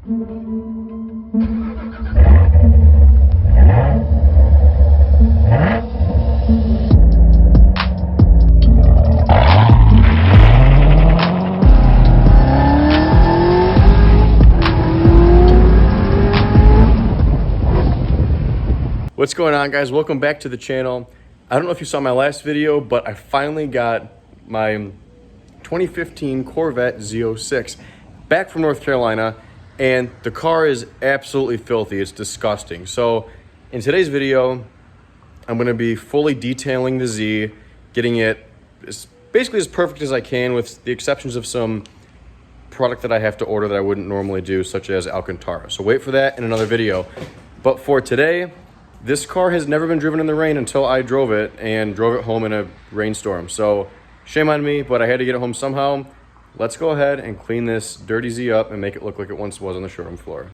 What's going on, guys? Welcome back to the channel. I don't know if you saw my last video, but I finally got my 2015 Corvette Z06 back from North Carolina, and the car is absolutely filthy. It's disgusting. So in today's video, I'm going to be fully detailing the Z, getting it basically as perfect as I can, with the exceptions of some product that I have to order that I wouldn't normally do, such as Alcantara. So wait for that in another video. But for today, this car has never been driven in the rain until I drove it, and drove it home in a rainstorm. So shame on me, but I had to get it home somehow. Let's go ahead and clean this dirty Z up and make it look like it once was on the showroom floor.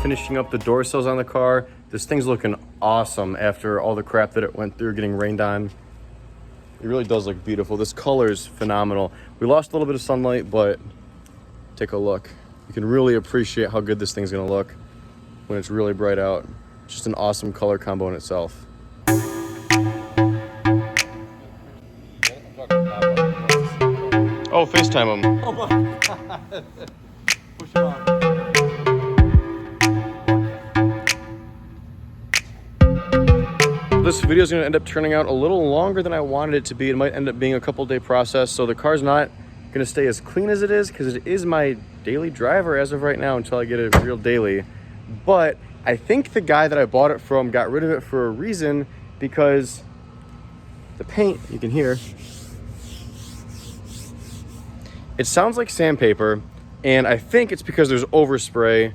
finishing up the door sills on the car. This thing's looking awesome after all the crap that it went through getting rained on. It really does look beautiful. This color is phenomenal. We lost a little bit of sunlight, but take a look. You can really appreciate how good this thing's gonna look when it's really bright out. It's just an awesome color combo in itself. Oh, FaceTime him. Oh my God. Push him on. This video is going to end up turning out a little longer than I wanted it to be. It might end up being a couple-day process, so the car's not going to stay as clean as it is because it is my daily driver as of right now until I get it real daily. But I think the guy that I bought it from got rid of it for a reason, because the paint, you can hear, it sounds like sandpaper, and I think it's because there's overspray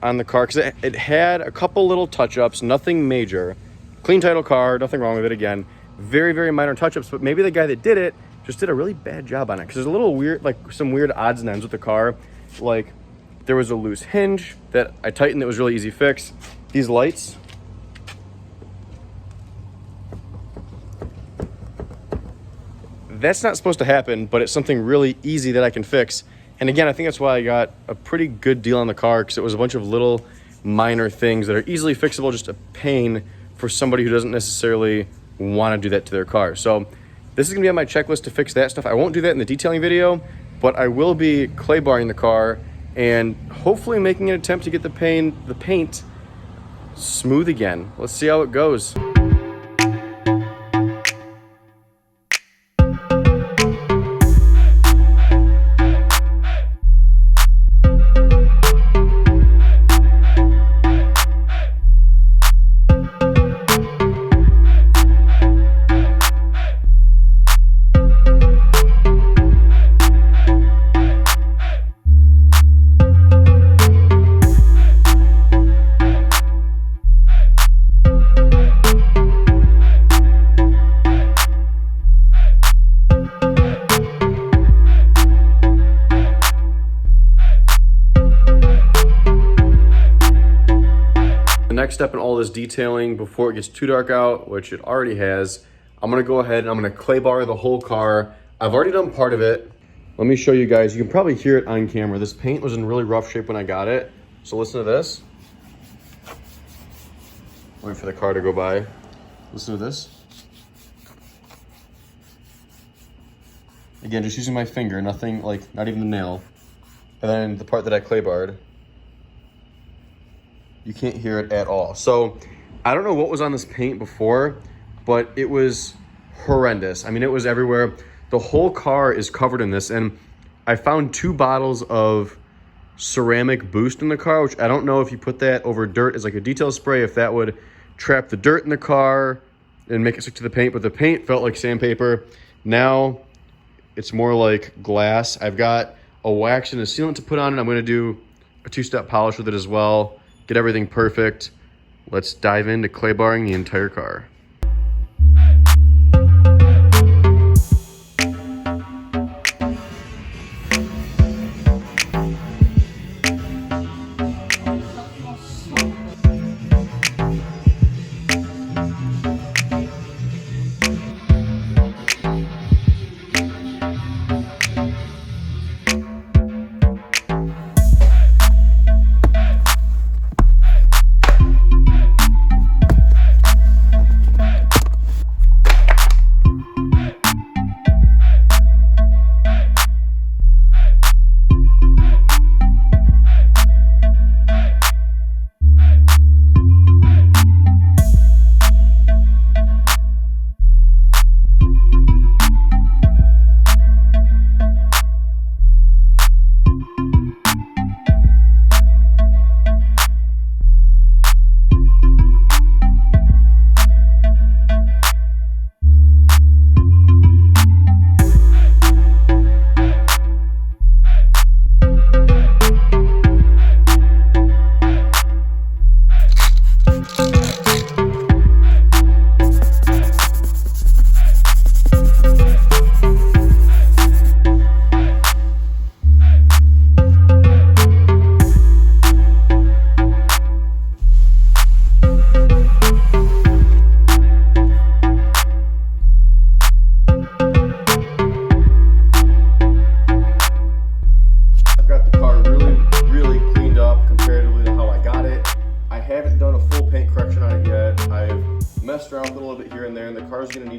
on the car, because it had a couple little touch-ups, nothing major. Clean title car, nothing wrong with it. Again, very, very minor touch-ups, but maybe the guy that did it just did a really bad job on it, because there's a little weird, like some weird odds and ends with the car. Like there was a loose hinge that I tightened that was really easy fix. These lights, that's not supposed to happen, but it's something really easy that I can fix. And again, I think that's why I got a pretty good deal on the car, because it was a bunch of little minor things that are easily fixable, just a pain for somebody who doesn't necessarily want to do that to their car. So this is gonna be on my checklist to fix that stuff. I won't do that in the detailing video, but I will be clay barring the car and hopefully making an attempt to get the paint smooth again. Let's see how it goes. The next step in all this detailing before it gets too dark out, which it already has, I'm gonna go ahead and I'm gonna clay bar the whole car. I've already done part of it. Let me show you guys. You can probably hear it on camera. This paint was in really rough shape when I got it. So listen to this. Wait for the car to go by. Listen to this. Again, just using my finger, nothing like, not even the nail. And then the part that I clay barred, you can't hear it at all. So I don't know what was on this paint before, but it was horrendous. I mean, it was everywhere. The whole car is covered in this, and I found 2 bottles of ceramic boost in the car, which I don't know if you put that over dirt as like a detail spray, if that would trap the dirt in the car and make it stick to the paint, but the paint felt like sandpaper. Now it's more like glass. I've got a wax and a sealant to put on it. I'm gonna do a 2-step polish with it as well. Get everything perfect. Let's dive into clay barring the entire car.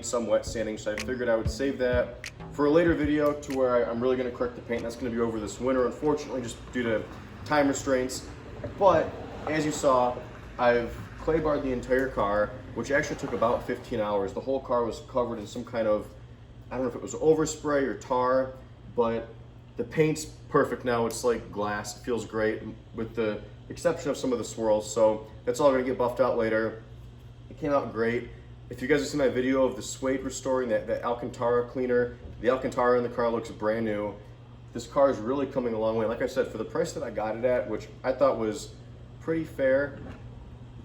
some wet sanding, so I figured I would save that for a later video to where I'm really going to correct the paint. That's going to be over this winter, unfortunately, just due to time restraints. But as you saw, I've clay barred the entire car, which actually took about 15 hours. The whole car was covered in some kind of, I don't know if it was overspray or tar, but the paint's perfect now. It's like glass. It feels great with the exception of some of the swirls. So that's all going to get buffed out later. It came out great. If you guys have seen my video of the suede restoring, that Alcantara cleaner, the Alcantara in the car looks brand new. This car is really coming a long way. Like I said, for the price that I got it at, which I thought was pretty fair,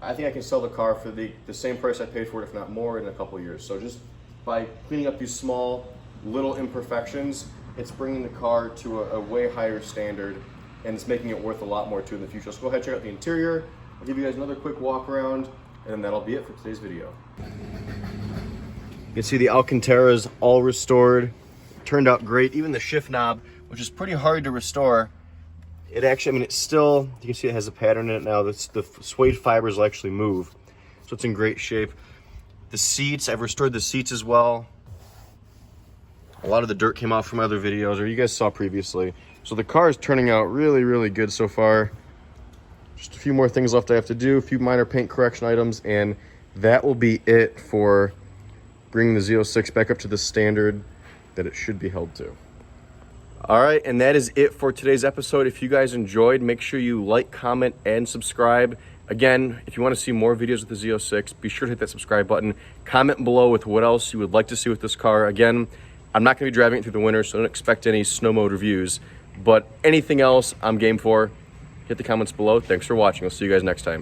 I think I can sell the car for the same price I paid for it, if not more, in a couple years. So just by cleaning up these small little imperfections, it's bringing the car to a way higher standard, and it's making it worth a lot more too in the future. So go ahead and check out the interior. I'll give you guys another quick walk around, and then that'll be it for today's video. You can see the Alcantara is all restored. Turned out great. Even the shift knob, which is pretty hard to restore, it actually, I mean, it's still, you can see it has a pattern in it now. The suede fibers will actually move. So it's in great shape. The seats, I've restored the seats as well. A lot of the dirt came off from other videos, or you guys saw previously. So the car is turning out really, really good so far. Just a few more things left I have to do, a few minor paint correction items, and that will be it for bringing the Z06 back up to the standard that it should be held to. All right, and that is it for today's episode. If you guys enjoyed, make sure you like, comment, and subscribe. Again, if you want to see more videos with the Z06, be sure to hit that subscribe button. Comment below with what else you would like to see with this car. Again, I'm not going to be driving it through the winter, so don't expect any snow mode reviews. But anything else, I'm game for. Hit the comments below. Thanks for watching. I'll see you guys next time.